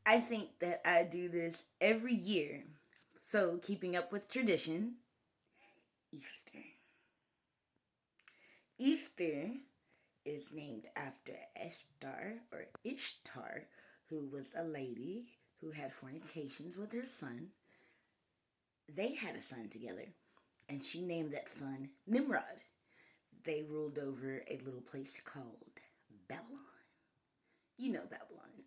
I think that I do this every year. So, keeping up with tradition, Easter. Easter is named after Ishtar, who was a lady who had fornications with her son. They had a son together, and she named that son Nimrod. They ruled over a little place called Babylon. You know Babylon.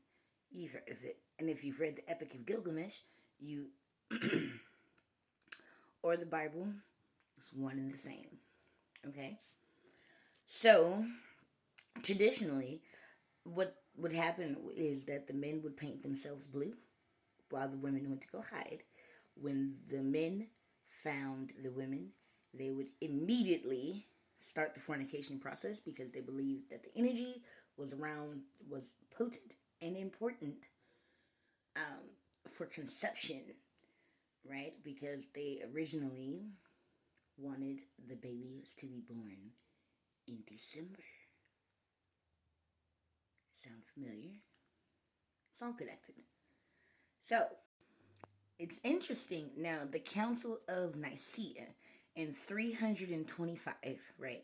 You've heard of it. And if you've read the Epic of Gilgamesh, you or the Bible, it's one and the same. Okay? So, traditionally, what would happen is that the men would paint themselves blue while the women went to go hide. When the men found the women, they would immediately start the fornication process because they believed that the energy was potent and important for conception, right? Because they originally wanted the babies to be born in December. Sound familiar? It's all connected. So, it's interesting. Now, the Council of Nicaea in 325, right?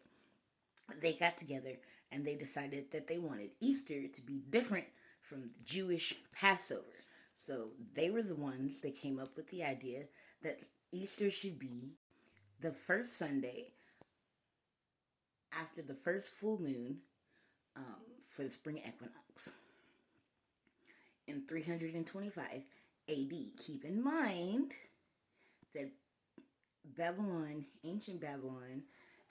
They got together and they decided that they wanted Easter to be different from the Jewish Passover. So they were the ones that came up with the idea that Easter should be the first Sunday after the first full moon for the spring equinox in 325 AD. Keep in mind that ancient Babylon,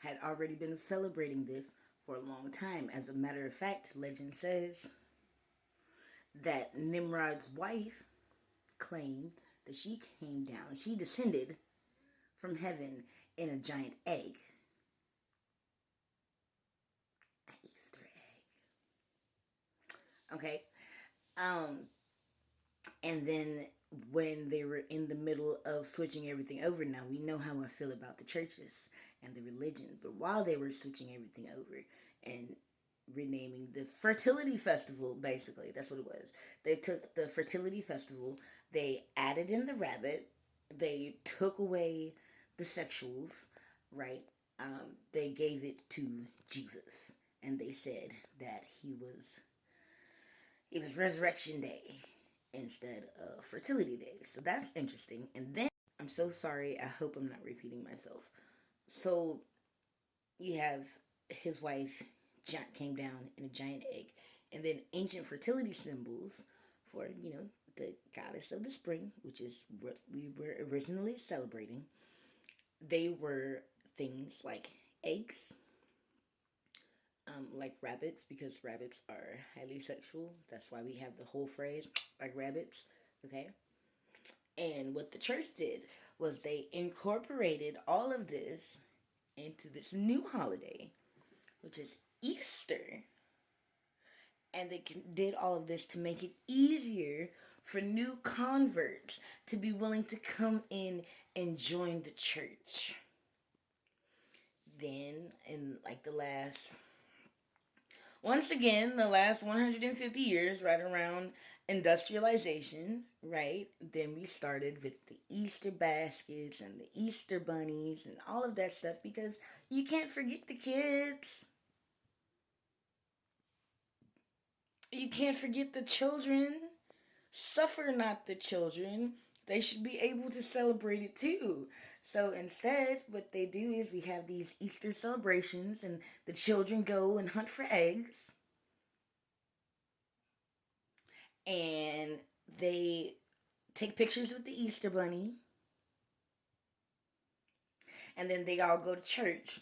had already been celebrating this for a long time. As a matter of fact, legend says that Nimrod's wife claimed that she came down, she descended from heaven in a giant egg. An Easter egg. Okay. Um, and then when they were in the middle of switching everything over, now we know how I feel about the churches and the religion, but while they were switching everything over and renaming the fertility festival, basically that's what it was, they took the fertility festival, they added in the rabbit, they took away the sexuals, right? They gave it to Jesus, and they said that it was resurrection day instead of fertility day. So that's interesting. And then I'm so sorry. I hope I'm not repeating myself. So you have his wife came down in a giant egg, and then ancient fertility symbols for the goddess of the spring, which is what we were originally celebrating. They were things like eggs, like rabbits, because rabbits are highly sexual. That's why we have the whole phrase like rabbits. Okay. And what the church did was they incorporated all of this into this new holiday, which is Easter. And they did all of this to make it easier for new converts to be willing to come in and join the church. Then, in like once again, the last 150 years, right around industrialization, right? Then we started with the Easter baskets and the Easter bunnies and all of that stuff because you can't forget the kids. You can't forget the children. Suffer not the children. They should be able to celebrate it too. So instead, what they do is we have these Easter celebrations, and the children go and hunt for eggs, and they take pictures with the Easter bunny, and then they all go to church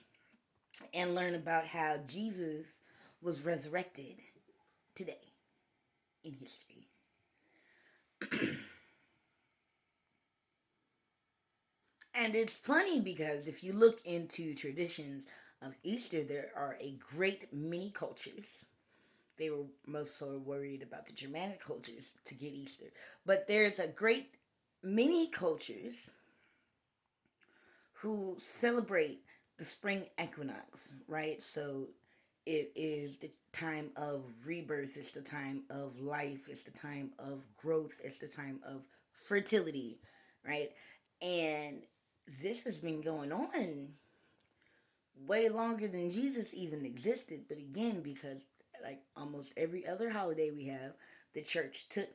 and learn about how Jesus was resurrected today in history. And it's funny because if you look into traditions of Easter, there are a great many cultures. They were most so worried about the Germanic cultures to get Easter. But there's a great many cultures who celebrate the spring equinox, right? So It is the time of rebirth. It's the time of life. It's the time of growth. It's the time of fertility, right? And this has been going on way longer than Jesus even existed. But again, because like almost every other holiday we have, the church took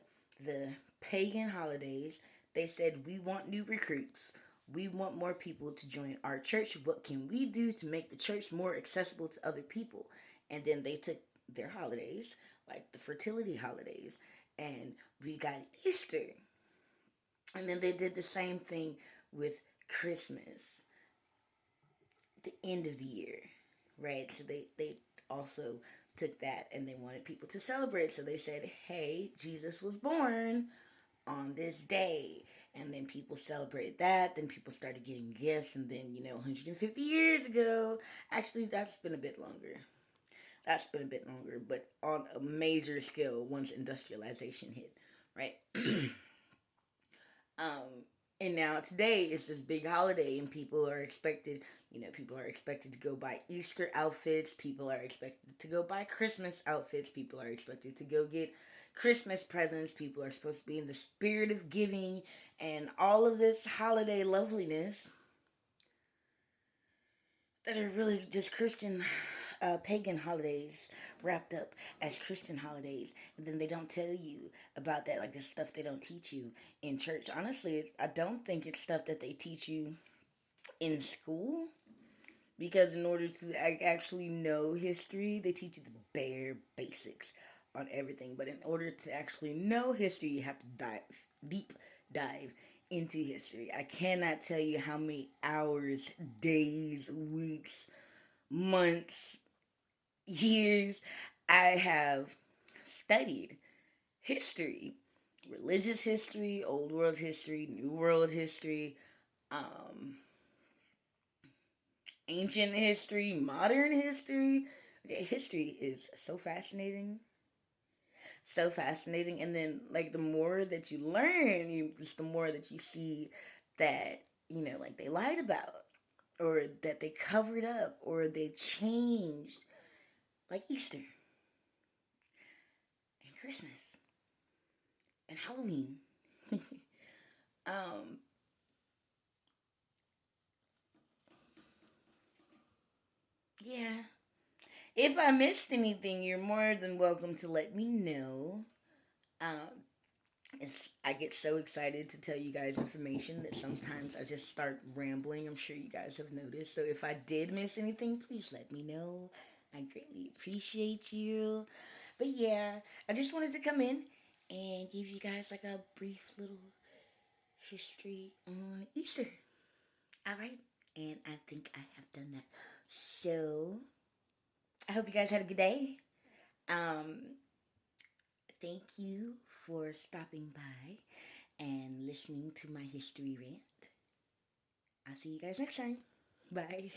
the pagan holidays. They said, we want new recruits. We want more people to join our church. What can we do to make the church more accessible to other people? And then they took their holidays, like the fertility holidays, and we got Easter. And then they did the same thing with Christmas, the end of the year, right? So they also took that and they wanted people to celebrate. So they said, hey, Jesus was born on this day. And then people celebrated that. Then people started getting gifts. And then, 150 years ago, actually, that's been a bit longer. That's been a bit longer, but on a major scale once industrialization hit, right? um, and now today is this big holiday, and people are expected to go buy Easter outfits. People are expected to go buy Christmas outfits. People are expected to go get Christmas presents. People are supposed to be in the spirit of giving and all of this holiday loveliness that are really just Christian, pagan holidays wrapped up as Christian holidays. And then they don't tell you about that, like the stuff they don't teach you in church. Honestly, I don't think it's stuff that they teach you in school. Because in order to actually know history, they teach you the bare basics on everything. But in order to actually know history, you have to deep dive into history. I cannot tell you how many hours, days, weeks, months, years I have studied history, religious history, old world history, new world history, um, ancient history, modern history. History is so fascinating. So fascinating. And then, like, the more that you learn, just the more that you see that, like they lied about, or that they covered up, or they changed, like Easter and Christmas and Halloween. um, yeah. If I missed anything, you're more than welcome to let me know. Um, I get so excited to tell you guys information that sometimes I just start rambling. I'm sure you guys have noticed. So if I did miss anything, please let me know. I greatly appreciate you. But yeah, I just wanted to come in and give you guys like a brief little history on Easter. All right. And I think I have done that. So I hope you guys had a good day. Um, Thank you for stopping by and listening to my history rant. I'll see you guys next time. Bye.